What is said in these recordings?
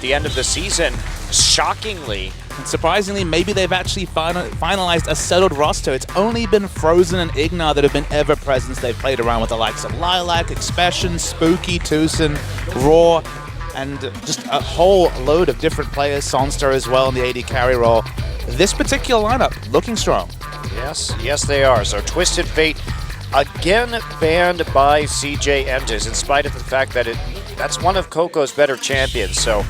the end of the season, shockingly. And surprisingly, maybe they've actually finalized a settled roster. It's only been Frozen and Ignar that have been ever-present. They've played around with the likes of Lilac, Expression, Spooky, Tucson, Raw, and just a whole load of different players, Sonster as well in the AD carry role. This particular lineup looking strong. Yes, they are. So Twisted Fate again banned by CJE, in spite of the fact that that's one of Coco's better champions. So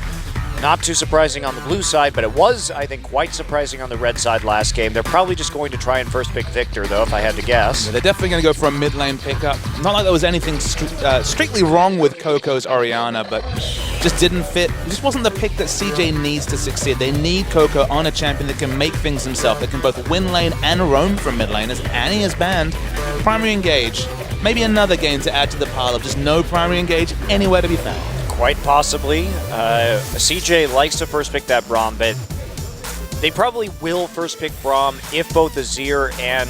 not too surprising on the blue side, but it was, I think, quite surprising on the red side last game. They're probably just going to try and first pick Victor, though, if I had to guess. Yeah, they're definitely going to go for a mid lane pickup. Not like there was anything strictly wrong with Coco's Orianna, but just didn't fit. It just wasn't the pick that CJE needs to succeed. They need Coco on a champion that can make things himself, that can both win lane and roam from mid lane, as Annie is banned. Primary engage. Maybe another game to add to the pile of just no primary engage anywhere to be found. Quite possibly. CJE likes to first pick that Braum, but they probably will first pick Braum if both Azir and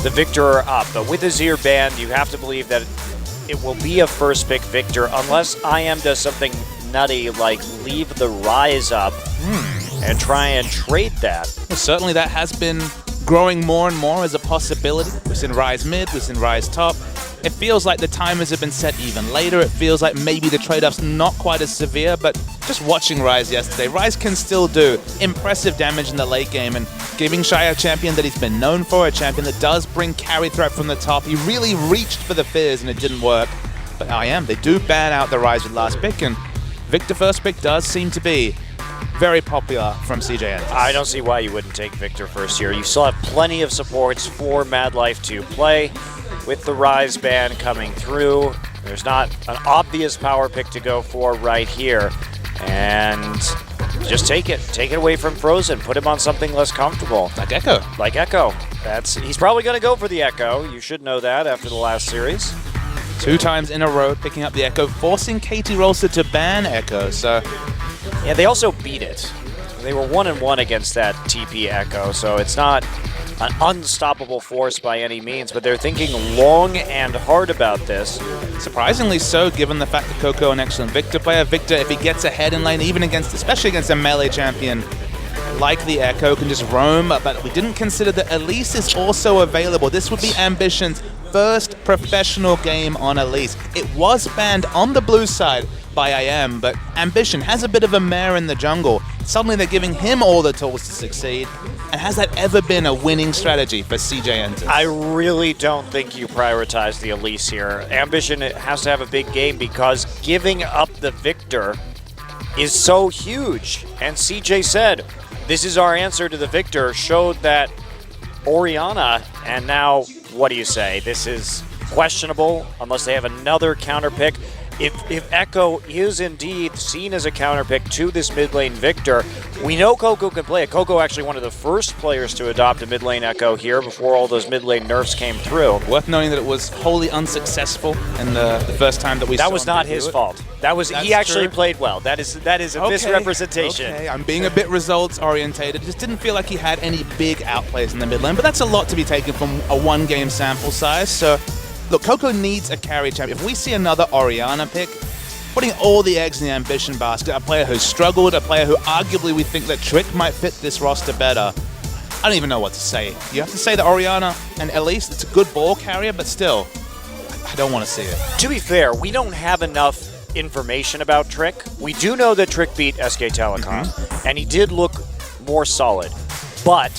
the Victor are up. But with Azir banned, you have to believe that it will be a first pick Victor, unless IM does something nutty like leave the Rise up and try and trade that. Well, certainly that has been growing more and more as a possibility. We've seen Rise mid, we've seen Rise top. It feels like the timers have been set even later. It feels like maybe the trade-off's not quite as severe, but just watching Rise yesterday, Rise can still do impressive damage in the late game, and giving Shy a champion that he's been known for, a champion that does bring carry threat from the top. He really reached for the Fizz and it didn't work. But they do ban out the Rise with last pick, and Victor first pick does seem to be very popular from CJE. I don't see why you wouldn't take Victor first here. You still have plenty of supports for Mad Life to play. With the Rise ban coming through, there's not an obvious power pick to go for right here. And just take it. Take it away from Frozen. Put him on something less comfortable. Like Echo. Like Echo. He's probably going to go for the Echo. You should know that after the last series. 2 times in a row picking up the Echo, forcing Katie Rolster to ban Echo. So yeah, they also beat it. They were 1-1 against that TP Echo, so it's not an unstoppable force by any means, but they're thinking long and hard about this. Surprisingly so, given the fact that Coco an excellent Victor player. Victor, if he gets ahead in lane, especially against a melee champion like the Echo, can just roam, but we didn't consider that Elise is also available. This would be Ambition's first professional game on Elise. It was banned on the blue side by IM, but Ambition has a bit of a mare in the jungle. Suddenly they're giving him all the tools to succeed. And has that ever been a winning strategy for CJE? I really don't think you prioritize the Elise here. Ambition has to have a big game because giving up the Victor is so huge. And CJ said, this is our answer to the Victor, showed that Orianna, and now, what do you say? This is questionable unless they have another counter pick. If Echo is indeed seen as a counter pick to this mid lane Victor, we know Coco can play it. Coco actually one of the first players to adopt a mid lane Echo here before all those mid lane nerfs came through. Worth noting that it was wholly unsuccessful in the first time that we saw him. That was not his fault. He actually played well. That is a misrepresentation. Okay, I'm being a bit results orientated. Just didn't feel like he had any big outplays in the mid lane, but that's a lot to be taken from a 1-game sample size. So look, Coco needs a carry champion. If we see another Orianna pick, putting all the eggs in the Ambition basket, a player who's struggled, a player who arguably we think that Trick might fit this roster better, I don't even know what to say. You have to say that Orianna and Elise, it's a good ball carrier, but still, I don't want to see it. To be fair, we don't have enough information about Trick. We do know that Trick beat SK Telecom, and he did look more solid. But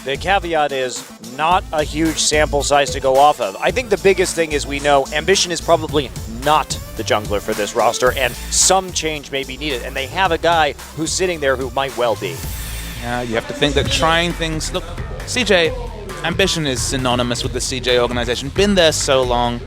the caveat is not a huge sample size to go off of. I think the biggest thing is we know Ambition is probably not the jungler for this roster, and some change may be needed. And they have a guy who's sitting there who might well be. Yeah, you have to think that trying things... Look, CJ, Ambition is synonymous with the CJ organization. Been there so long.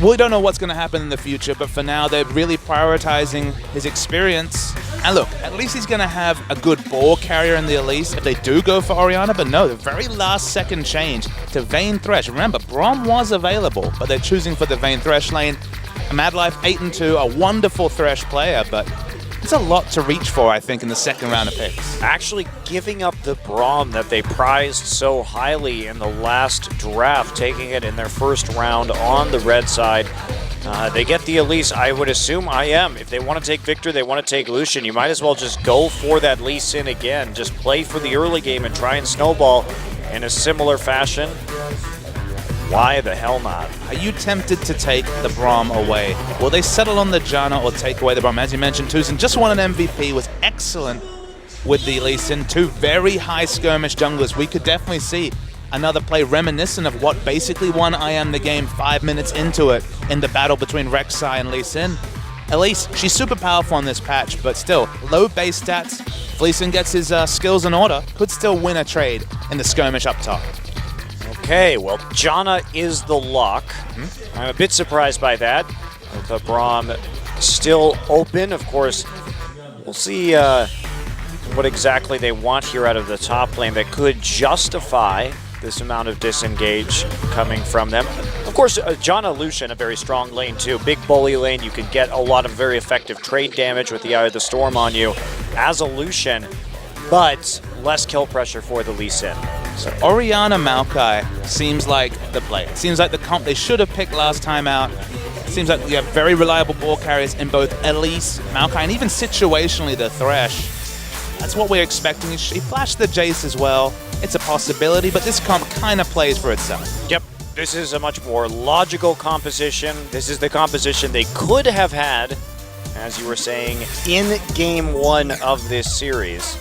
We don't know what's going to happen in the future, but for now, they're really prioritizing his experience. And look, at least he's going to have a good ball carrier in the Elise if they do go for Orianna. But no, the very last second change to Vayne Thresh. Remember, Braum was available, but they're choosing for the Vayne Thresh lane. Mad Life 8-2, a wonderful Thresh player, but it's a lot to reach for, I think, in the second round of picks. Actually giving up the Braum that they prized so highly in the last draft, taking it in their first round on the red side. They get the Elise. I would assume IM. If they want to take Victor, they want to take Lucian. You might as well just go for that Lee Sin again. Just play for the early game and try and snowball in a similar fashion. Why the hell not? Are you tempted to take the Braum away? Will they settle on the Janna or take away the Braum? As you mentioned, Tucson just won an MVP, was excellent with the Lee Sin. Two very high skirmish junglers. We could definitely see another play reminiscent of what basically won IM the game 5 minutes into it in the battle between Rek'Sai and Lee Sin. Elise, she's super powerful on this patch, but still, low base stats. If Lee Sin gets his skills in order, could still win a trade in the skirmish up top. Okay, well, Janna is the lock. I'm a bit surprised by that. With the Braum still open, of course, we'll see what exactly they want here out of the top lane that could justify this amount of disengage coming from them. Of course, Janna Lucian, a very strong lane too. Big bully lane, you can get a lot of very effective trade damage with the Eye of the Storm on you as a Lucian, but less kill pressure for the Lee Sin. So Orianna Maokai seems like the play. It seems like the comp they should have picked last time out. It seems like you have very reliable ball carriers in both Elise, Maokai, and even situationally the Thresh. That's what we're expecting. He flashed the Jace as well. It's a possibility, but this comp kind of plays for itself. Yep, this is a much more logical composition. This is the composition they could have had, as you were saying, in game 1 of this series.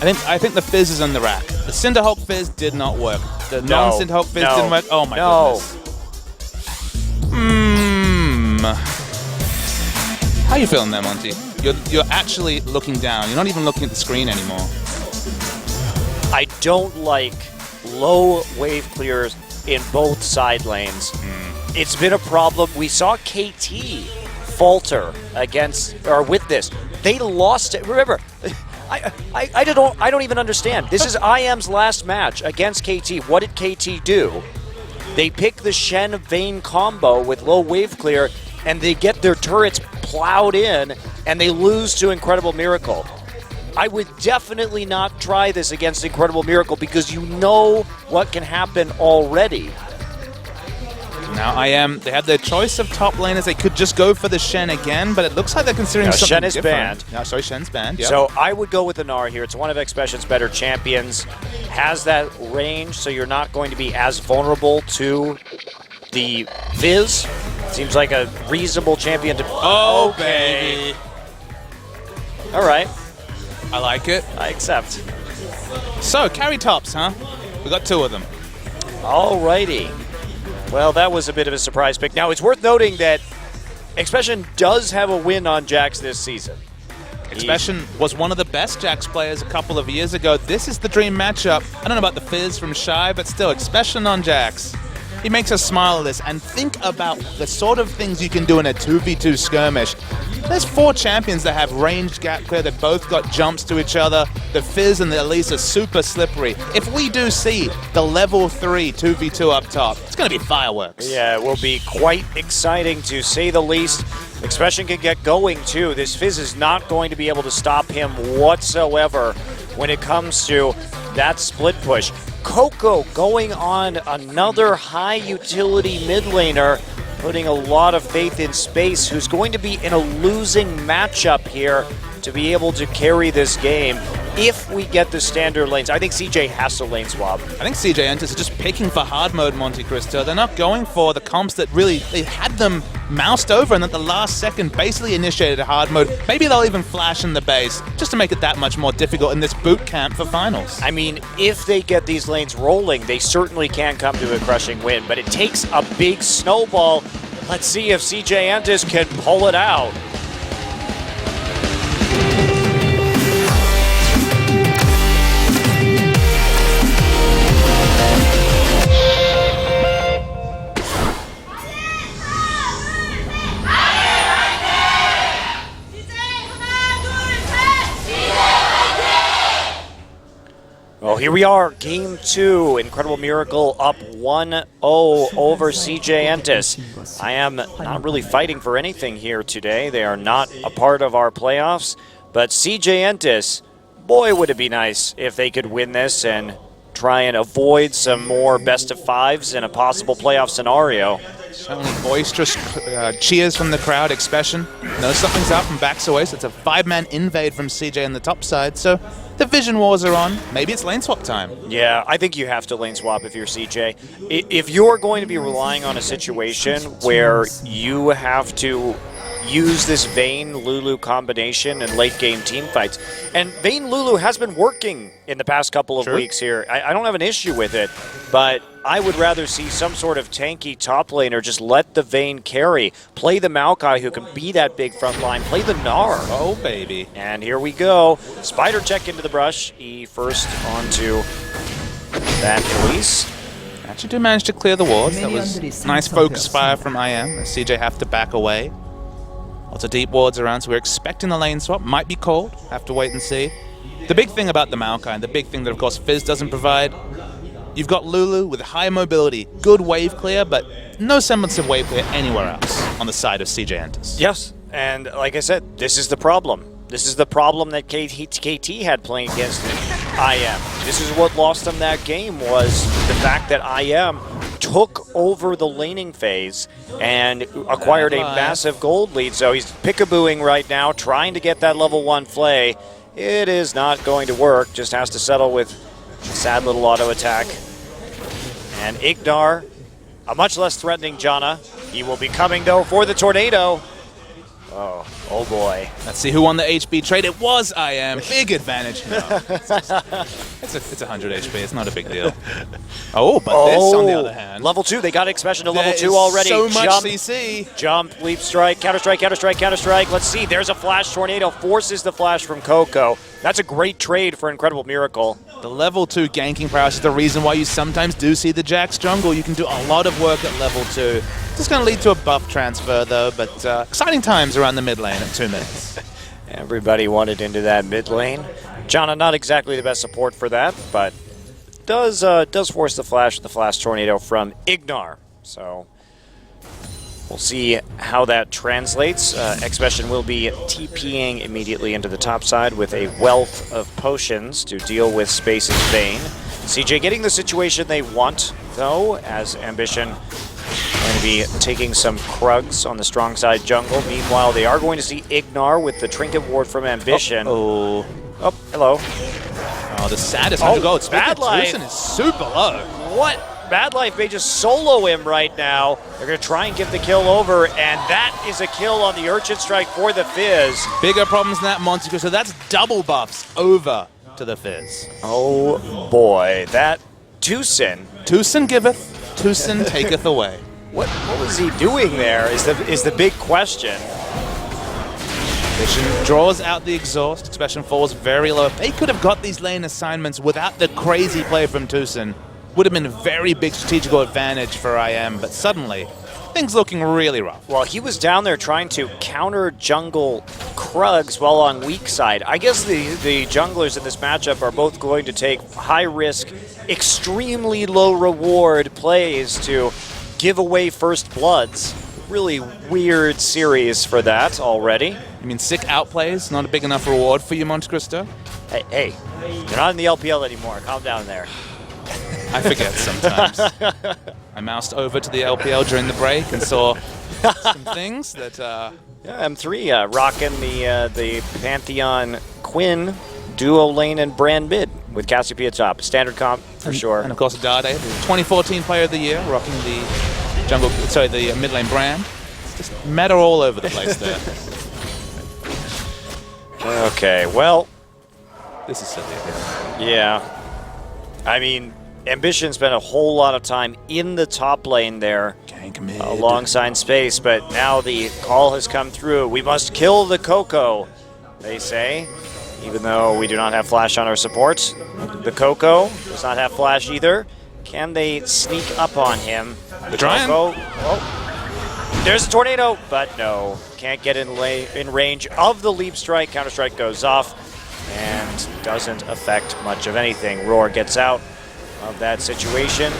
I think the Fizz is on the rack. The Cinderhulk Fizz did not work. The non-Cinderhulk Fizz didn't work. Oh my goodness. How are you feeling there, Monty? You're actually looking down. You're not even looking at the screen anymore. I don't like low wave clears in both side lanes. It's been a problem. We saw KT falter with this. They lost it. Remember, I don't even understand. This is IM's last match against KT. What did KT do? They pick the Shen Vayne combo with low wave clear, and they get their turrets plowed in, and they lose to Incredible Miracle. I would definitely not try this against Incredible Miracle because you know what can happen already. Now they had their choice of top laners. They could just go for the Shen again, but it looks like they're considering something Shen is different. banned. No, sorry, Shen's banned. Yep. So I would go with the Gnar here. It's one of Xpecial's better champions. Has that range, so you're not going to be as vulnerable to the Fizz. Seems like a reasonable champion to... Oh, baby. All right. I like it. I accept. So, carry tops, huh? We got 2 of them. All righty. Well, that was a bit of a surprise pick. Now, it's worth noting that Xpecial does have a win on Jax this season. Xpecial was one of the best Jax players a couple of years ago. This is the dream matchup. I don't know about the Fizz from Shy, but still, Xpecial on Jax. He makes us smile at this, and think about the sort of things you can do in a 2v2 skirmish. There's 4 champions that have ranged gap clear. They've both got jumps to each other. The Fizz and the Elise are super slippery. If we do see the level 3 2v2 up top, it's going to be fireworks. Yeah, it will be quite exciting to say the least. Xpecial can get going too. This Fizz is not going to be able to stop him whatsoever when it comes to that split push. Coco going on another high utility mid laner, putting a lot of faith in Space, who's going to be in a losing matchup here to be able to carry this game if we get the standard lanes. I think CJ has to lane swap. I think CJ Entus are just picking for hard mode Monte Cristo. They're not going for the comps that really, they had them moused over and at the last second basically initiated a hard mode. Maybe they'll even flash in the base just to make it that much more difficult in this boot camp for finals. I mean, if they get these lanes rolling, they certainly can come to a crushing win, but it takes a big snowball. Let's see if CJ Entus can pull it out. Well, here we are, Game 2. Incredible Miracle up 1-0 over CJ Entus. I am not really fighting for anything here today. They are not a part of our playoffs. But CJ Entus, boy, would it be nice if they could win this and try and avoid some more best-of-5s in a possible playoff scenario. Only boisterous cheers from the crowd. Expression knows something's up and backs away, so it's a 5-man invade from CJ on the top side. So the vision wars are on. Maybe it's lane swap time. Yeah, I think you have to lane swap if you're CJ. If you're going to be relying on a situation where you have to use this Vayne-Lulu combination in late-game team fights, and Vayne-Lulu has been working in the past couple of weeks here. I don't have an issue with it, but I would rather see some sort of tanky top laner just let the Vayne carry, play the Maokai who can be that big front line, play the Gnar. Oh, baby. And here we go. Spider check into the brush. E first onto that Elise. Actually do manage to clear the wards. That was nice focus fire from IM. CJ have to back away. Lots of deep wards around, so we're expecting the lane swap. Might be cold. Have to wait and see. The big thing about the Maokai, and the big thing that, of course, Fizz doesn't provide, you've got Lulu with high mobility, good wave clear, but no semblance of wave clear anywhere else on the side of CJ Entus. Yes, and like I said, this is the problem. This is the problem that KT had playing against IM. This is what lost them that game, was the fact that IM took over the laning phase and acquired a massive gold lead. So he's pickabooing right now, trying to get that level 1 play. It is not going to work, just has to settle with a sad little auto attack. And Ignar, a much less threatening Janna. He will be coming though for the tornado. Oh boy. Let's see who won the HB trade. It was IM. Big advantage. No. It's 100 HP. It's not a big deal. Oh, but this, on the other hand. Level 2. They got expression to level 2 already. So much Jump, CC. Jump, leap strike, counter strike, counter strike, counter strike. Let's see. There's a flash tornado. Forces the flash from Coco. That's a great trade for Incredible Miracle. The level 2 ganking prowess is the reason why you sometimes do see the Jax jungle. You can do a lot of work at level 2. This is going to lead to a buff transfer, though, but exciting times around the mid lane at 2 minutes. Everybody wanted into that mid lane. Janna, not exactly the best support for that, but does force the flash tornado from Ignar. So we'll see how that translates. Expression will be TPing immediately into the top side with a wealth of potions to deal with Space's Vayne. CJ getting the situation they want, though, as Ambition going to be taking some Krugs on the strong side jungle. Meanwhile, they are going to see Ignar with the Trinket Ward from Ambition. Oh, hello. Oh, the saddest 100 gold. Bad Life is super low. What? Bad Life may just solo him right now. They're going to try and get the kill over, and that is a kill on the Urchin Strike for the Fizz. Bigger problems than that, Montico, so that's double buffs over to the Fizz. Oh boy, that Tucson. Tucson giveth, Tucson taketh away. What was he doing there is the big question. Vision draws out the exhaust. Expression falls very low. If they could have got these lane assignments without the crazy play from Tucson, would have been a very big strategical advantage for IM, but suddenly, things looking really rough. Well, he was down there trying to counter jungle Krugs while on weak side. I guess the junglers in this matchup are both going to take high-risk, extremely low-reward plays to give away first bloods. Really weird series for that already. You mean sick outplays, not a big enough reward for you, Monte Cristo? Hey, you're not in the LPL anymore. Calm down there. I forget sometimes. I moused over to the LPL during the break and saw some things that... Yeah, M3 rocking the Pantheon Quinn duo lane and brand mid with Cassiopeia top. Standard comp for sure. And of course Dade, the 2014 Player of the Year, rocking the mid lane brand. It's just meta all over the place there. Okay, well... This is silly. Yeah. I mean, Ambition spent a whole lot of time in the top lane there alongside Space, but now the call has come through. We must kill the Coco, they say, even though we do not have Flash on our support. The Coco does not have Flash either. Can they sneak up on him? The Coco, there's a tornado, but no. Can't get in range of the leap strike. Counter strike goes off and doesn't affect much of anything. Roar gets out of that situation.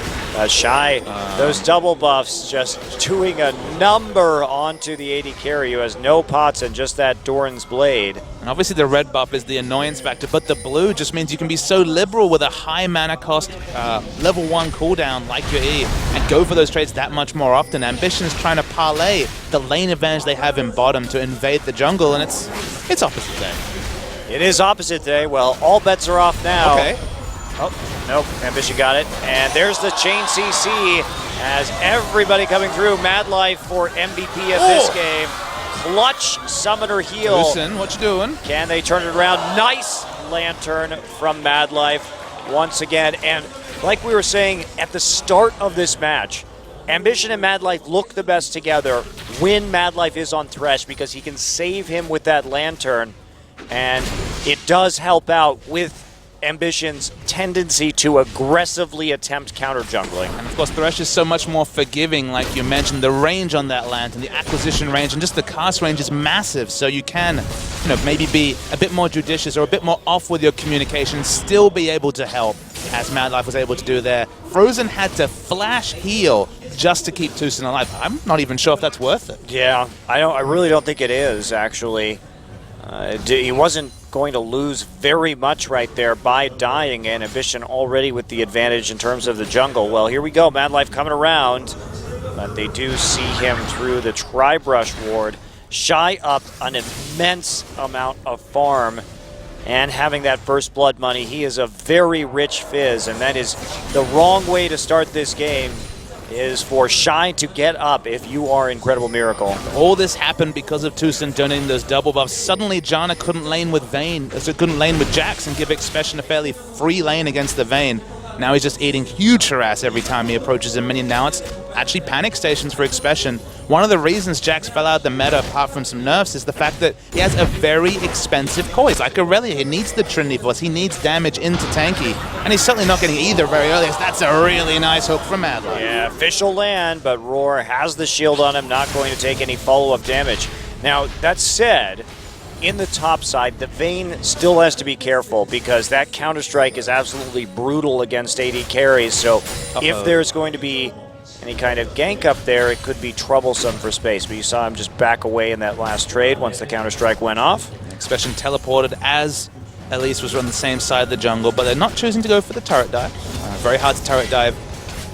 Shy, those double buffs just doing a number onto the AD carry who has no pots and just that Doran's Blade. And obviously the red buff is the annoyance factor, but the blue just means you can be so liberal with a high mana cost, level 1 cooldown like your E, and go for those trades that much more often. Ambition is trying to parlay the lane advantage they have in bottom to invade the jungle, and it's opposite day. It is opposite day. Well, all bets are off now. Okay. Oh, nope, Ambition got it. And there's the chain CC as everybody coming through. Mad Life for MVP of this game. Clutch summoner heal. Listen, what you doing? Can they turn it around? Nice lantern from Mad Life once again. And like we were saying at the start of this match, Ambition and Mad Life look the best together when Mad Life is on Thresh because he can save him with that lantern. And it does help out with Ambition's tendency to aggressively attempt counter jungling. And of course, Thresh is so much more forgiving, like you mentioned. The range on that lantern, the acquisition range, and just the cast range is massive. So you can, maybe be a bit more judicious or a bit more off with your communication, still be able to help, as Mad Life was able to do there. Frozen had to flash heal just to keep Tucson alive. I'm not even sure if that's worth it. Yeah, I really don't think it is, actually. He wasn't going to lose very much right there by dying, and Ambition already with the advantage in terms of the jungle. Well, here we go, Mad Life coming around, but they do see him through the Tri-Brush ward. Shy up an immense amount of farm, and having that first blood money, he is a very rich Fizz, and that is the wrong way to start this game, is for Shy to get up if you are Incredible Miracle. All this happened because of Tucson donating those double buffs. Suddenly, Janna couldn't lane with Vayne, so couldn't lane with Jax and give Expression a fairly free lane against the Vayne. Now he's just eating huge harass every time he approaches a minion. Now it's actually panic stations for Expression. One of the reasons Jax fell out of the meta, apart from some nerfs, is the fact that he has a very expensive core. He's like Aurelia. He needs the Trinity Force. He needs damage into tanky. And he's certainly not getting either very early. So that's a really nice hook from Mad Life. Yeah, official land, but Roar has the shield on him, not going to take any follow-up damage. Now, that said, in the top side, the Vayne still has to be careful because that Counter-Strike is absolutely brutal against AD carries. So if there's going to be any kind of gank up there, it could be troublesome for space. But you saw him just back away in that last trade once the Counter-Strike went off. Expression teleported as Elise was on the same side of the jungle, but they're not choosing to go for the turret dive. Very hard to turret dive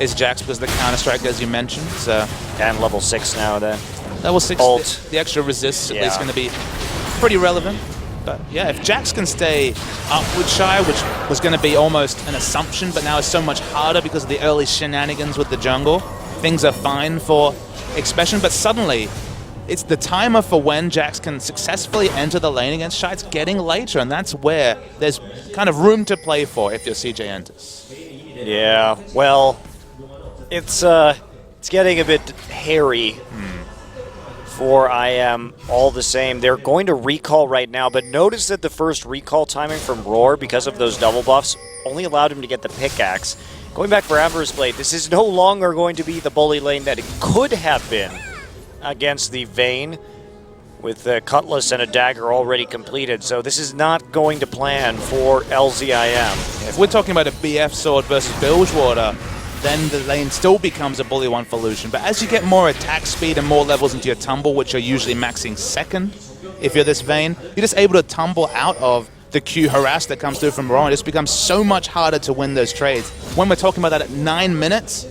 is Jax because of the Counter-Strike, as you mentioned. So, and level 6 now then. Level 6, ult. The extra resist at least going to be pretty relevant. But yeah, if Jax can stay up with Shy, which was going to be almost an assumption, but now is so much harder because of the early shenanigans with the jungle, things are fine for Expression. But suddenly, it's the timer for when Jax can successfully enter the lane against Shy. It's getting later, and that's where there's kind of room to play for if your CJ enters. Yeah, well, it's getting a bit hairy for IM all the same. They're going to recall right now, but notice that the first recall timing from Roar, because of those double buffs, only allowed him to get the pickaxe. Going back for Amber's Blade, this is no longer going to be the bully lane that it could have been against the Vayne, with the Cutlass and a Dagger already completed. So this is not going to plan for LZIM. If we're talking about a BF sword versus Bilgewater, then the lane still becomes a bully one for Lucian. But as you get more attack speed and more levels into your tumble, which are usually maxing second, if you're this Vayne, you're just able to tumble out of the Q harass that comes through from Rowan. It just becomes so much harder to win those trades. When we're talking about that at 9 minutes,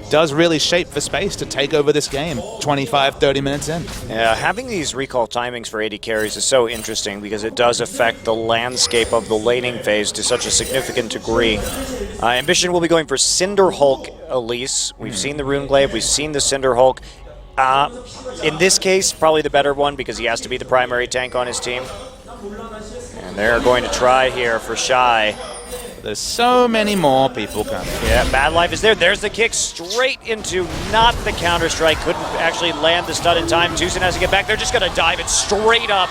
does really shape for space to take over this game 25, 30 minutes in. Yeah, having these recall timings for AD carries is so interesting because it does affect the landscape of the laning phase to such a significant degree. Ambition will be going for Cinder Hulk Elise. We've seen the Rune Glaive, we've seen the Cinder Hulk. In this case, probably the better one because he has to be the primary tank on his team. And they're going to try here for Shy. There's so many more people coming. Yeah, Mad Life is there. There's the kick straight into not the Counter-Strike. Couldn't actually land the stun in time. Tucson has to get back. They're just going to dive it straight up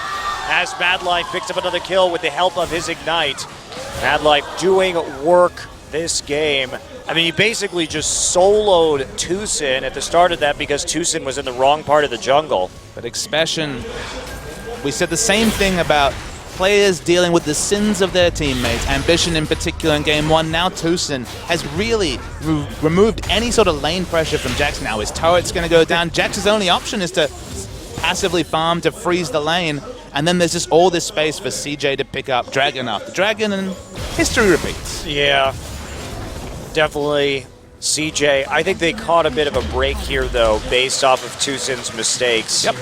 as Mad Life picks up another kill with the help of his Ignite. Mad Life doing work this game. I mean, he basically just soloed Tucson at the start of that because Tucson was in the wrong part of the jungle. But Expression, we said the same thing about players dealing with the sins of their teammates, Ambition in particular in Game 1, now Tucson, has really removed any sort of lane pressure from Jax. Now his turret's going to go down. Jax's only option is to passively farm to freeze the lane, and then there's just all this space for CJ to pick up Dragon after Dragon, and history repeats. Yeah, definitely CJ. I think they caught a bit of a break here, though, based off of Tucson's mistakes. Yep.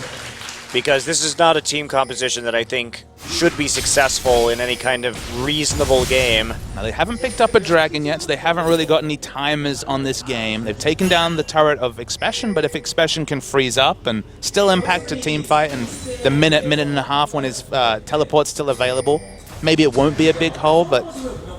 Because this is not a team composition that I think should be successful in any kind of reasonable game. Now, they haven't picked up a Dragon yet, so they haven't really got any timers on this game. They've taken down the turret of Expression, but if Expression can freeze up and still impact a team fight in the minute and a half when his teleport's still available, maybe it won't be a big hole, but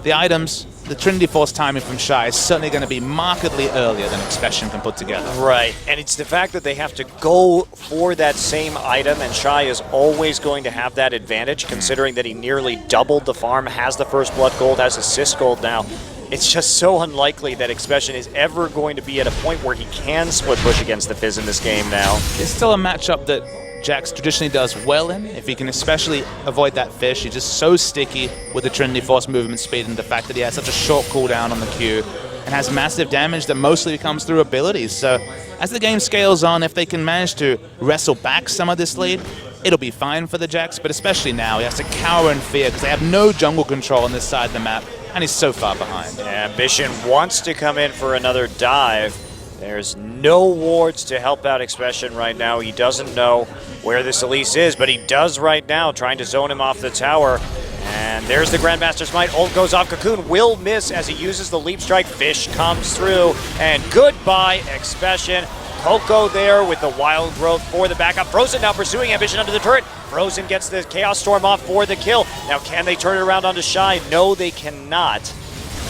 the items, the Trinity Force timing from Shy is certainly going to be markedly earlier than Expression can put together. Right, and it's the fact that they have to go for that same item, and Shy is always going to have that advantage, considering that he nearly doubled the farm, has the first blood gold, has assist gold now. It's just so unlikely that Expression is ever going to be at a point where he can split push against the Fizz in this game now. It's still a matchup that Jax traditionally does well in. If he can especially avoid that fish, he's just so sticky with the Trinity Force movement speed and the fact that he has such a short cooldown on the Q and has massive damage that mostly comes through abilities. So as the game scales on, if they can manage to wrestle back some of this lead, it'll be fine for the Jax, but especially now, he has to cower in fear because they have no jungle control on this side of the map, and he's so far behind. Ambition wants to come in for another dive. There's no wards to help out Expression right now. He doesn't know where this Elise is, but he does right now, trying to zone him off the tower. And there's the Grandmaster's Might. Ult goes off. Cocoon will miss as he uses the Leap Strike. Fish comes through, and goodbye, Expression. Coco there with the Wild Growth for the backup. Frozen now pursuing Ambition under the turret. Frozen gets the Chaos Storm off for the kill. Now, can they turn it around onto Shy? No, they cannot.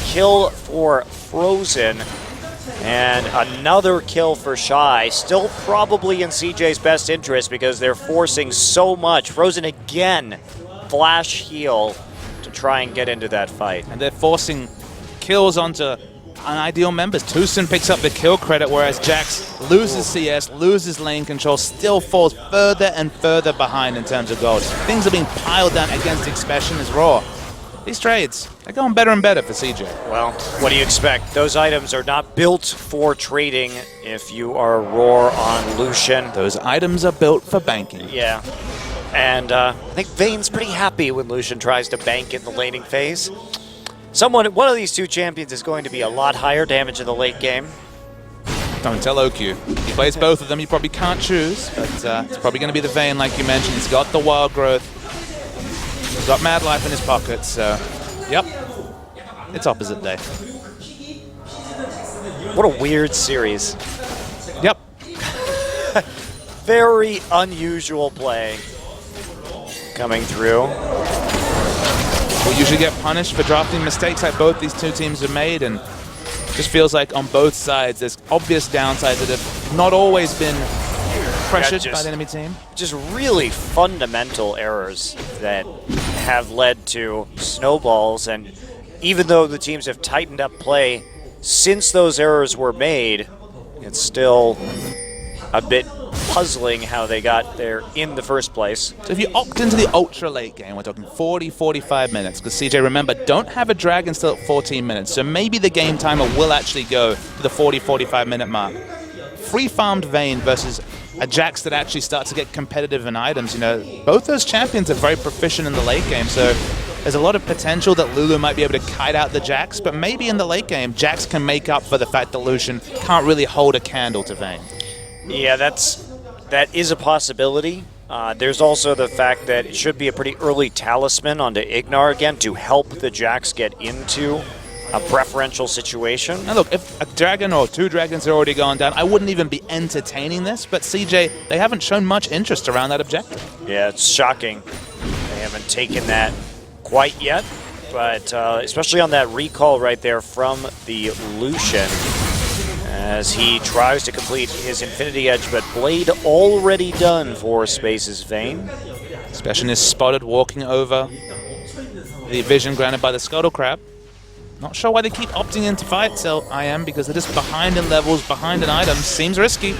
Kill for Frozen. And another kill for Shy, still probably in CJ's best interest because they're forcing so much. Frozen again, flash heal to try and get into that fight. And they're forcing kills onto unideal members. Tucson picks up the kill credit, whereas Jax loses CS, loses lane control, still falls further and further behind in terms of gold. Things are being piled down against Expression as Raw. These trades, they're going better and better for CJ. Well, what do you expect? Those items are not built for trading if you are Roar on Lucian. Those items are built for banking. Yeah. And I think Vayne's pretty happy when Lucian tries to bank in the laning phase. One of these two champions is going to be a lot higher damage in the late game. Don't tell OQ. He plays both of them. You probably can't choose, but it's probably going to be the Vayne, like you mentioned. He's got the Wild Growth. He's got Mad Life in his pocket, so yep, it's opposite day. What a weird series. Yep. Very unusual play coming through. We usually get punished for drafting mistakes like both these two teams have made, and just feels like on both sides there's obvious downsides that have not always been pressured by the enemy team. Just really fundamental errors that have led to snowballs, and even though the teams have tightened up play since those errors were made, it's still a bit puzzling how they got there in the first place. So if you opt into the ultra late game, we're talking 40-45 minutes, because CJ, remember, don't have a dragon still at 14 minutes, so maybe the game timer will actually go to the 40-45 minute mark. Free farmed Vayne versus a Jax that actually starts to get competitive in items. You know, both those champions are very proficient in the late game, so there's a lot of potential that Lulu might be able to kite out the Jax, but maybe in the late game, Jax can make up for the fact that Lucian can't really hold a candle to Vayne. Yeah, that is a possibility. There's also the fact that it should be a pretty early talisman onto Ignar again to help the Jax get into a preferential situation. Now look, if a dragon or two dragons are already gone down, I wouldn't even be entertaining this, but CJ, they haven't shown much interest around that objective. Yeah, it's shocking. They haven't taken that quite yet, but especially on that recall right there from the Lucian, as he tries to complete his Infinity Edge, but Blade already done for Space's Vayne. Expression is spotted walking over the vision granted by the Scuttle Crab. Not sure why they keep opting in to fight, so I am, because they're just behind in levels, behind in items. Seems risky.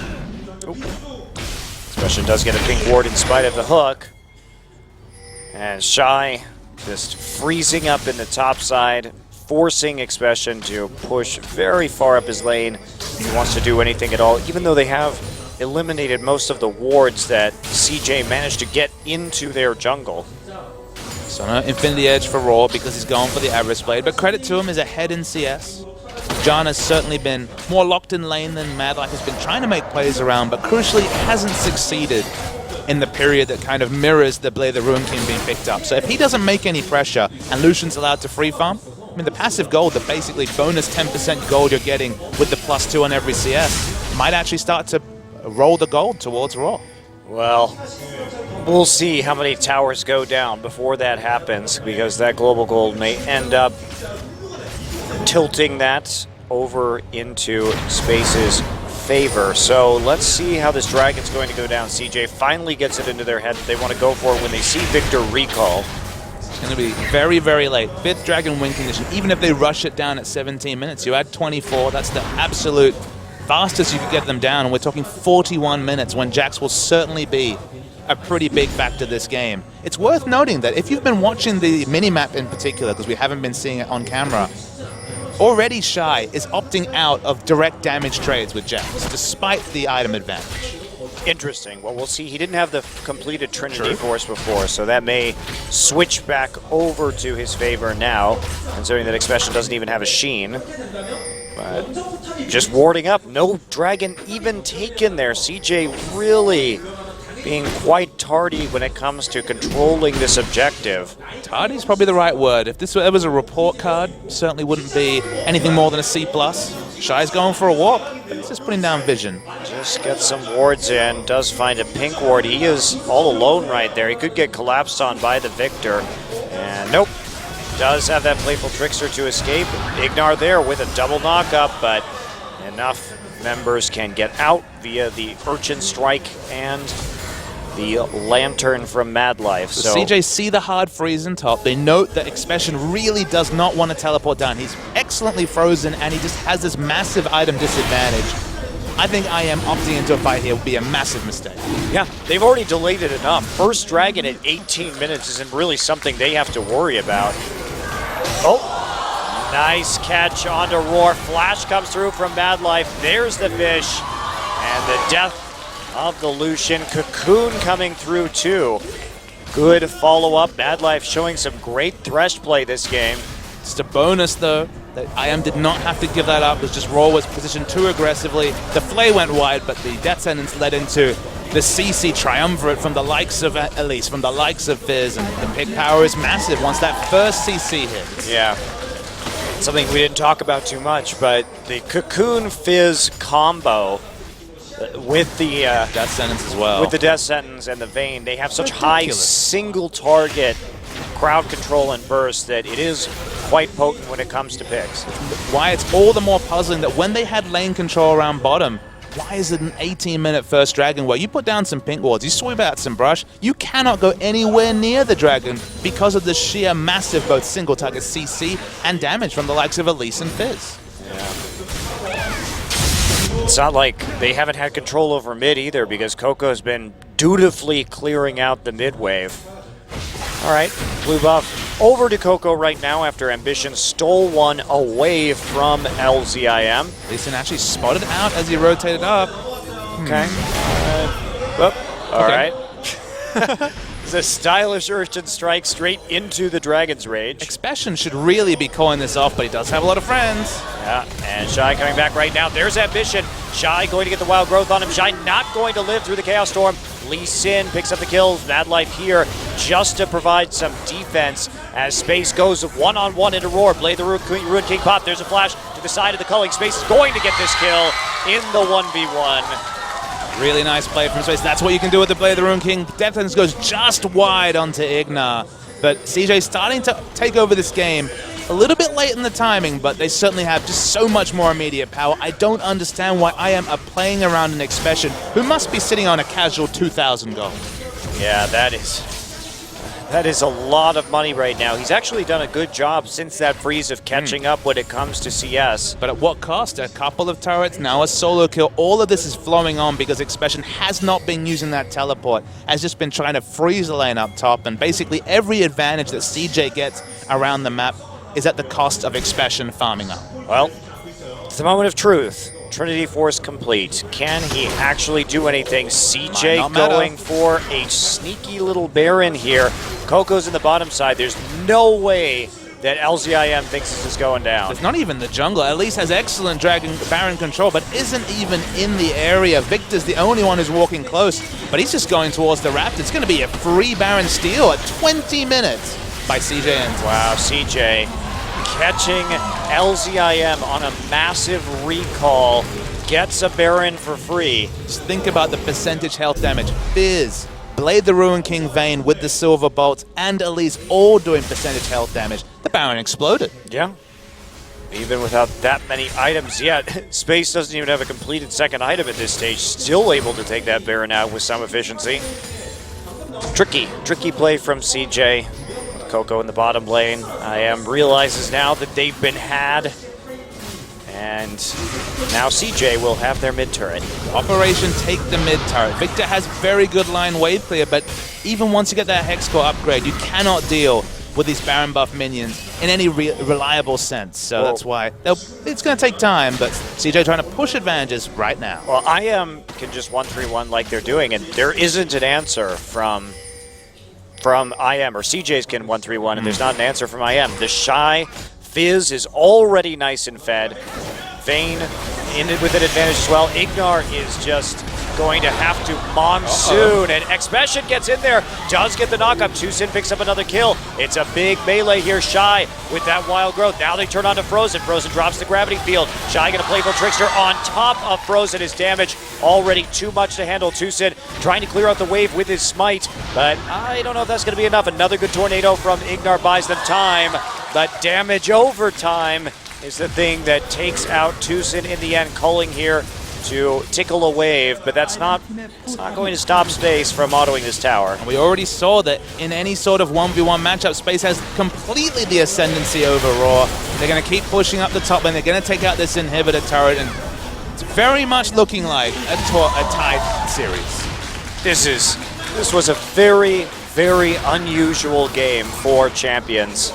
Expression does get a pink ward in spite of the hook. And Shy just freezing up in the top side, forcing Expression to push very far up his lane if he wants to do anything at all, even though they have eliminated most of the wards that CJ managed to get into their jungle. So no Infinity Edge for Raw because he's going for the Average Blade, but credit to him, is ahead in CS. John has certainly been more locked in lane than Madlife has been trying to make plays around, but crucially hasn't succeeded in the period that kind of mirrors the Blade of the Ruin King being picked up. So if he doesn't make any pressure and Lucian's allowed to free farm, I mean, the passive gold, the basically bonus 10% gold you're getting with the +2 on every CS, might actually start to roll the gold towards Raw. Well, we'll see how many towers go down before that happens, because that global gold may end up tilting that over into Space's favor. So let's see how this Dragon's going to go down. CJ finally gets it into their head that they want to go for it when they see Victor recall. It's going to be very, very late. 5th Dragon win condition. Even if they rush it down at 17 minutes, you add 24. That's the absolute fastest you could get them down. And we're talking 41 minutes when Jax will certainly be a pretty big factor this game. It's worth noting that if you've been watching the minimap in particular, because we haven't been seeing it on camera, already Shy is opting out of direct damage trades with Jax, despite the item advantage. Interesting. Well, we'll see. He didn't have the completed Trinity Force before, so that may switch back over to his favor now, considering that Expression doesn't even have a Sheen. But just warding up. No Dragon even taken there. CJ really being quite tardy when it comes to controlling this objective. Tardy's probably the right word. If this was a report card, certainly wouldn't be anything more than a C+. Shy's going for a walk, but he's just putting down vision. Just gets some wards in, does find a pink ward. He is all alone right there. He could get collapsed on by the Victor. And nope, does have that Playful Trickster to escape. Ignar there with a double knockup, but enough members can get out via the Urchin Strike and the Lantern from Madlife. So CJ see the hard freeze in top. They note that Expression really does not want to teleport down. He's excellently frozen, and he just has this massive item disadvantage. I think IM opting into a fight here would be a massive mistake. Yeah, they've already delayed it enough. First Dragon at 18 minutes isn't really something they have to worry about. Oh, nice catch onto Roar. Flash comes through from Madlife. There's the fish, and the death of the Lucian. Cocoon coming through too. Good follow-up. Madlife showing some great Thresh play this game. Just a bonus though, that IM did not have to give that up. It was just Raw was positioned too aggressively. The Flay went wide, but the Death Sentence led into the CC triumvirate from the likes of Elise, from the likes of Fizz, and the pick power is massive once that first CC hits. Yeah. Something we didn't talk about too much, but the Cocoon Fizz combo with the Death Sentence as well. With the Death Sentence and the Vayne, they have such high single target crowd control and burst that it is quite potent when it comes to picks. Why it's all the more puzzling that when they had lane control around bottom, why is it an 18-minute first Dragon where you put down some pink wards, you sweep out some brush, you cannot go anywhere near the Dragon because of the sheer massive both single target CC and damage from the likes of Elise and Fizz. Yeah. It's not like they haven't had control over mid either, because Coco has been dutifully clearing out the mid wave. All right, blue buff over to Coco right now after Ambition stole one away from LZIM. Leeson actually spotted out as he rotated up. Okay. All right. It's a stylish Urchin Strike straight into the Dragon's Rage. Expression should really be calling this off, but he does have a lot of friends. Yeah, and Shy coming back right now. There's Ambition. Shy going to get the Wild Growth on him. Shy not going to live through the Chaos Storm. Lee Sin picks up the kills. Madlife here just to provide some defense as Space goes one-on-one into Roar. Blade the Ruin King pop. There's a flash to the side of the culling. Space is going to get this kill in the 1v1. Really nice play from Space. That's what you can do with the Blade of the Ruin King. Death Sentence goes just wide onto Ignar. But CJ starting to take over this game. A little bit late in the timing, but they certainly have just so much more immediate power. I don't understand why IM are playing around an Expression who must be sitting on a casual 2,000 gold. Yeah, that is That is a lot of money right now. He's actually done a good job since that freeze of catching up when it comes to CS. But at what cost? A couple of turrets, now a solo kill. All of this is flowing on because Expression has not been using that teleport, has just been trying to freeze the lane up top, and basically every advantage that CJ gets around the map is at the cost of Expression farming up. Well, it's the moment of truth. Trinity Force complete. Can he actually do anything? CJ going for a sneaky little Baron here. Coco's in the bottom side. There's no way that LZIM thinks this is going down. It's not even the jungle. Elise has excellent Baron control, but isn't even in the area. Victor's the only one who's walking close, but he's just going towards the Raptor. It's going to be a free Baron steal at 20 minutes by CJ. Wow, CJ catching LZIM on a massive recall. Gets a Baron for free. Just think about the percentage health damage. Fizz, Blade the Ruin King Vayne with the Silver Bolt, and Elise all doing percentage health damage. The Baron exploded. Yeah. Even without that many items yet, Space doesn't even have a completed second item at this stage. Still able to take that Baron out with some efficiency. Tricky play from CJ. Coco in the bottom lane. IM realizes now that they've been had. And now CJ will have their mid turret. Operation take the mid turret. Victor has very good line wave clear, but even once you get that Hex Core upgrade, you cannot deal with these Baron buff minions in any reliable sense. So that's why it's going to take time, but CJ trying to push advantages right now. Well, IM can just 1-3-1 like they're doing, and there isn't an answer from IM, or CJ's can 1-3-1, and there's not an answer from IM. The Shy Fizz is already nice and fed. Vayne in it with an advantage as well. Ignar is just going to have to monsoon, and Expression gets in there, does get the knock up. Tucson picks up another kill. It's a big melee here. Shy with that wild growth. Now they turn on to Frozen. Frozen drops the gravity field. Shy gonna play for Trickster on top of Frozen. His damage already too much to handle. Tucson trying to clear out the wave with his smite, but I don't know if that's gonna be enough. Another good tornado from Ignar buys them time, but damage over time is the thing that takes out Tucson in the end. Culling here to tickle a wave, but it's not going to stop Space from autoing this tower. And we already saw that in any sort of 1v1 matchup, Space has completely the ascendancy over Raw. They're going to keep pushing up the top lane. They're going to take out this inhibitor turret, and it's very much looking like a tied series. This was a very, very unusual game for Champions.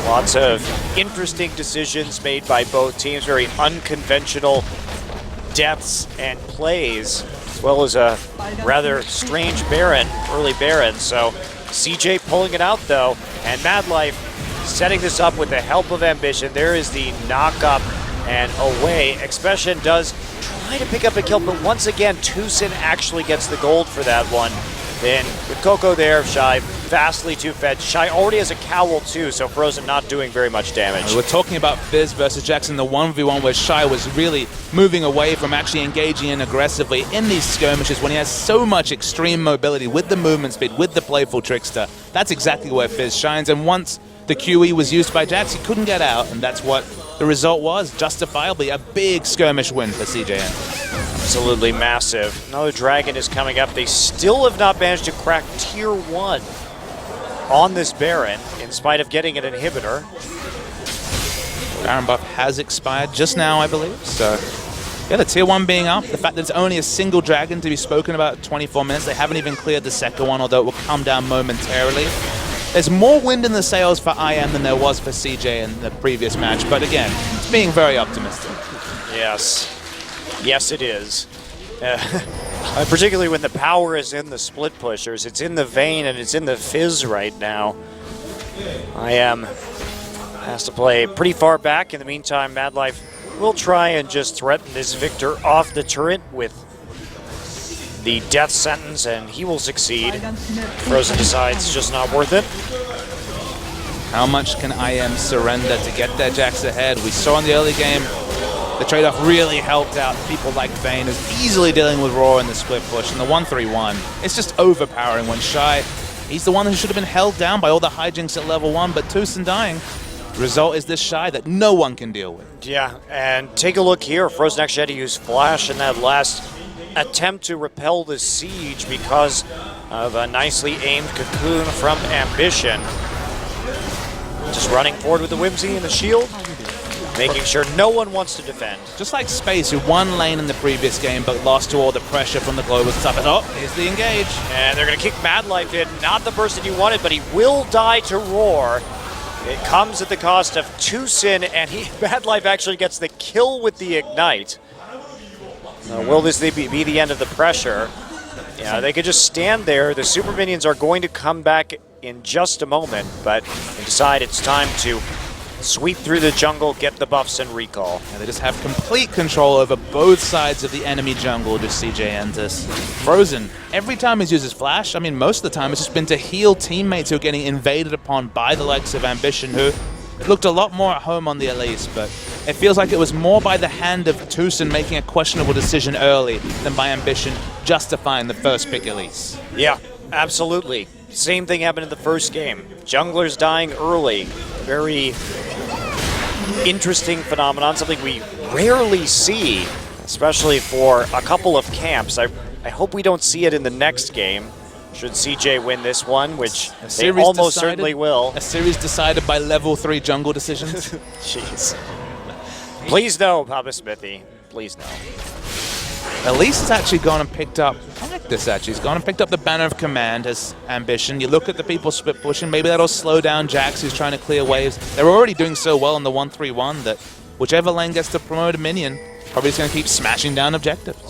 Lots of interesting decisions made by both teams, very unconventional depths and plays, as well as a rather strange Baron, early Baron. So CJ pulling it out though, and Madlife setting this up with the help of Ambition. There is the knock up and away. Expression does try to pick up a kill, but once again, Tucson actually gets the gold for that one. Then with Coco there, Shy vastly too fed. Shy already has a cowl too, so Frozen not doing very much damage. We're talking about Fizz versus Jackson, the 1v1 where Shy was really moving away from actually engaging in aggressively in these skirmishes when he has so much extreme mobility with the movement speed, with the playful Trickster. That's exactly where Fizz shines, and once the QE was used by Jax, he couldn't get out, and that's what the result was. Justifiably a big skirmish win for CJN. Absolutely massive. Another Dragon is coming up. They still have not managed to crack Tier 1 on this Baron, in spite of getting an inhibitor. Baron buff has expired just now, I believe. So, yeah, the Tier 1 being up, the fact that it's only a single Dragon to be spoken about in 24 minutes. They haven't even cleared the second one, although it will come down momentarily. There's more wind in the sails for IM than there was for CJ in the previous match, but again, it's being very optimistic. Yes. Yes, it is. Particularly when the power is in the split pushers. It's in the Vayne and it's in the Fizz right now. IM has to play pretty far back. In the meantime, Madlife will try and just threaten this Victor off the turret with the death sentence, and he will succeed. Frozen decides just not worth it. How much can IM surrender to get their Jax ahead? We saw in the early game, the trade-off really helped out people like Vayne, who's easily dealing with Raw in the split push, and the 1-3-1. It's just overpowering when Shy, he's the one who should have been held down by all the hijinks at level 1, but Tucson dying. The result is this Shy that no one can deal with. Yeah, and take a look here. Frozen actually had to use Flash in that last attempt to repel the siege because of a nicely aimed cocoon from Ambition. Just running forward with the Whimsy and the shield, making sure no one wants to defend. Just like Space, who won lane in the previous game but lost to all the pressure from the global stuff. Oh, here's the engage. And they're going to kick Mad Life in. Not the person you wanted, but he will die to Roar. It comes at the cost of Tucson, and Mad Life actually gets the kill with the Ignite. Will this be the end of the pressure? Yeah, they could just stand there. The Super Minions are going to come back in just a moment, but they decide it's time to sweep through the jungle, get the buffs, and recall. Yeah, they just have complete control over both sides of the enemy jungle, just CJ enters. Frozen, every time he's used his flash, I mean, most of the time it's just been to heal teammates who are getting invaded upon by the likes of Ambition, who looked a lot more at home on the Elise, but it feels like it was more by the hand of Tucson making a questionable decision early than by Ambition justifying the first pick Elise. Yeah, absolutely. Same thing happened in the first game. Junglers dying early. Very interesting phenomenon, something we rarely see, especially for a couple of camps. I hope we don't see it in the next game, should CJ win this one, which they almost certainly will. A series decided by level 3 jungle decisions. Jeez. Please no, Papa Smithy. Please no. Elise has actually gone and picked up, I like this actually, he's gone and picked up the Banner of Command as Ambition. You look at the people split pushing, maybe that'll slow down Jax who's trying to clear waves. They're already doing so well in the 1-3-1 that whichever lane gets to promote a minion, probably just going to keep smashing down objectives.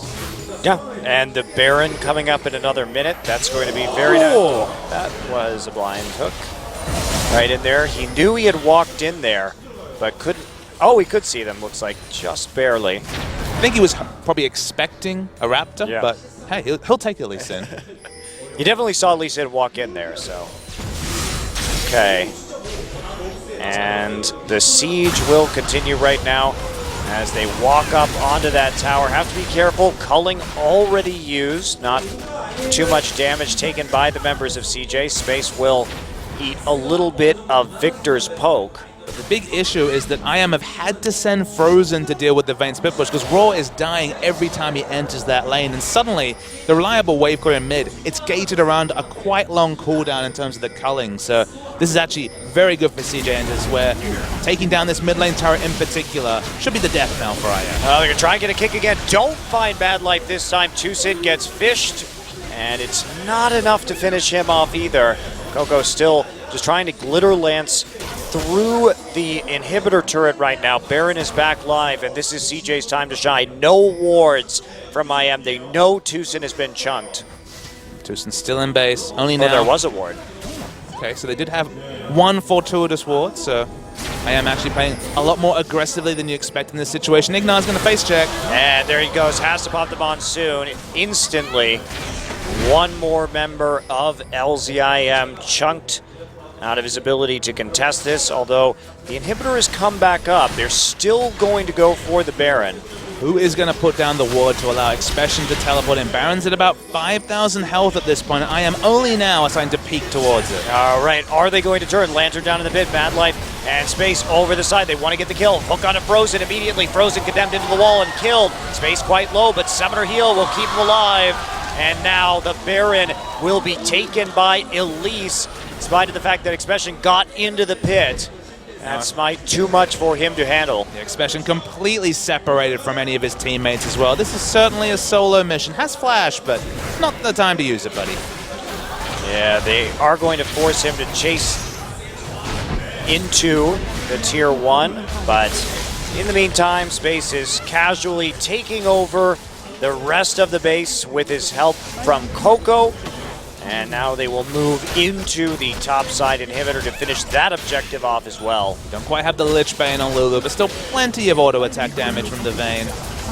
Yeah, and the Baron coming up in another minute. That's going to be very nice. That was a blind hook right in there. He knew he had walked in there, but couldn't. Oh, he could see them, looks like, just barely. I think he was probably expecting a Raptor, yeah. But hey, he'll take it Lee Sin. You definitely saw Lee Sin walk in there, so. Okay. And the siege will continue right now as they walk up onto that tower. Have to be careful. Culling already used. Not too much damage taken by the members of CJ. Space will eat a little bit of Victor's poke. The big issue is that IM have had to send Frozen to deal with the Vayne split push because Raw is dying every time he enters that lane, and suddenly the reliable wave clear in mid, it's gated around a quite long cooldown in terms of the culling. So this is actually very good for CJ Enters, where taking down this mid lane turret in particular should be the death knell for IM. They're going to try and get a kick again. Don't find Bad Life this time. Tucson gets fished, and it's not enough to finish him off either. Coco still just trying to glitter lance through the inhibitor turret right now. Baron is back live, and this is CJ's time to shine. No wards from IM. They know Tucson has been chunked. Tucson's still in base. Only now. There was a ward. Okay, so they did have one fortuitous ward, so IM actually playing a lot more aggressively than you expect in this situation. Ignar's going to face check. And there he goes. Has to pop the Monsoon instantly. One more member of LZIM chunked out of his ability to contest this, although the inhibitor has come back up. They're still going to go for the Baron. Who is going to put down the ward to allow Expression to teleport in? Baron's at about 5,000 health at this point. I am only now assigned to peek towards it. All right, are they going to turn? Lantern down in the pit, Mad Life and Space over the side. They want to get the kill. Hook on a Frozen immediately. Frozen condemned into the wall and killed. Space quite low, but Summoner Heal will keep him alive. And now the Baron will be taken by Elise, in spite of the fact that Expression got into the pit. That's too much for him to handle. The Expression completely separated from any of his teammates as well. This is certainly a solo mission. Has flash, but not the time to use it, buddy. Yeah, they are going to force him to chase into the tier 1, but in the meantime, Space is casually taking over the rest of the base with his help from Coco. And now they will move into the topside inhibitor to finish that objective off as well. Don't quite have the Lich Bane on Lulu, but still plenty of auto attack damage from the Vayne.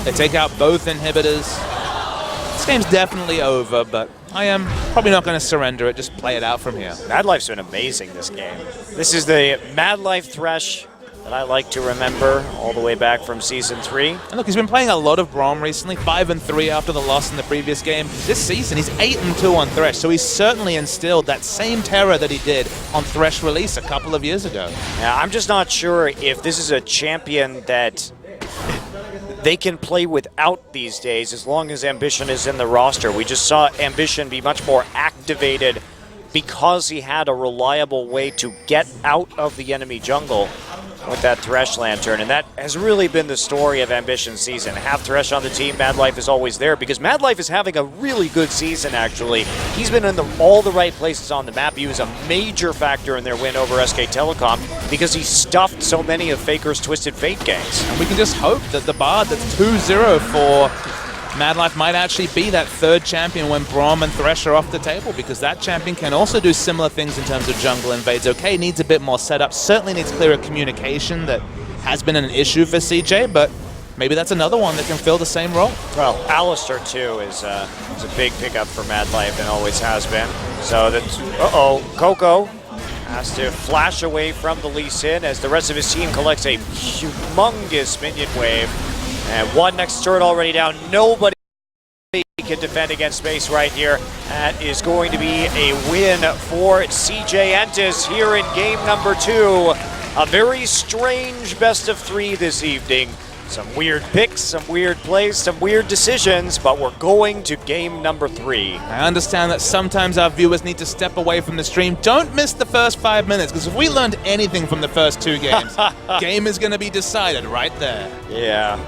They take out both inhibitors. This game's definitely over, but I am probably not going to surrender it, just play it out from here. Mad Life's been amazing this game. This is the Mad Life Thresh that I like to remember all the way back from Season 3. And look, he's been playing a lot of Braum recently, 5-3 after the loss in the previous game. This season, he's 8-2 on Thresh, so he's certainly instilled that same terror that he did on Thresh release a couple of years ago. Yeah, I'm just not sure if this is a champion that they can play without these days as long as Ambition is in the roster. We just saw Ambition be much more activated because he had a reliable way to get out of the enemy jungle with that Thresh Lantern, and that has really been the story of Ambition's season. Have Thresh on the team, Mad Life is always there, because Mad Life is having a really good season, actually. He's been in all the right places on the map. He was a major factor in their win over SK Telecom because he stuffed so many of Faker's Twisted Fate ganks. And we can just hope that the Bard that's 2-0 for Mad Life might actually be that third champion when Braum and Thresh are off the table, because that champion can also do similar things in terms of jungle invades. Okay, needs a bit more setup, certainly needs clearer communication that has been an issue for CJ, but maybe that's another one that can fill the same role. Well, Alistair too is a big pickup for Mad Life and always has been. So that's, Coco has to flash away from the Lee Sin as the rest of his team collects a humongous minion wave. And one next turret already down. Nobody can defend against space right here. That is going to be a win for CJ Entis here in game number 2. A very strange best of 3 this evening. Some weird picks, some weird plays, some weird decisions, but we're going to game number 3. I understand that sometimes our viewers need to step away from the stream. Don't miss the first 5 minutes, because if we learned anything from the first 2 games, game is going to be decided right there. Yeah.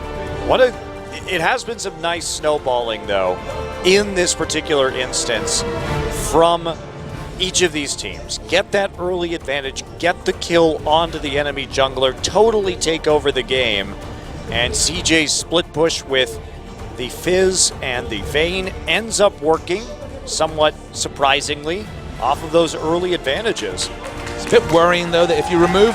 It has been some nice snowballing, though, in this particular instance from each of these teams. Get that early advantage, get the kill onto the enemy jungler, totally take over the game, and CJ's split push with the Fizz and the Vayne ends up working, somewhat surprisingly, off of those early advantages. It's a bit worrying, though, that if you remove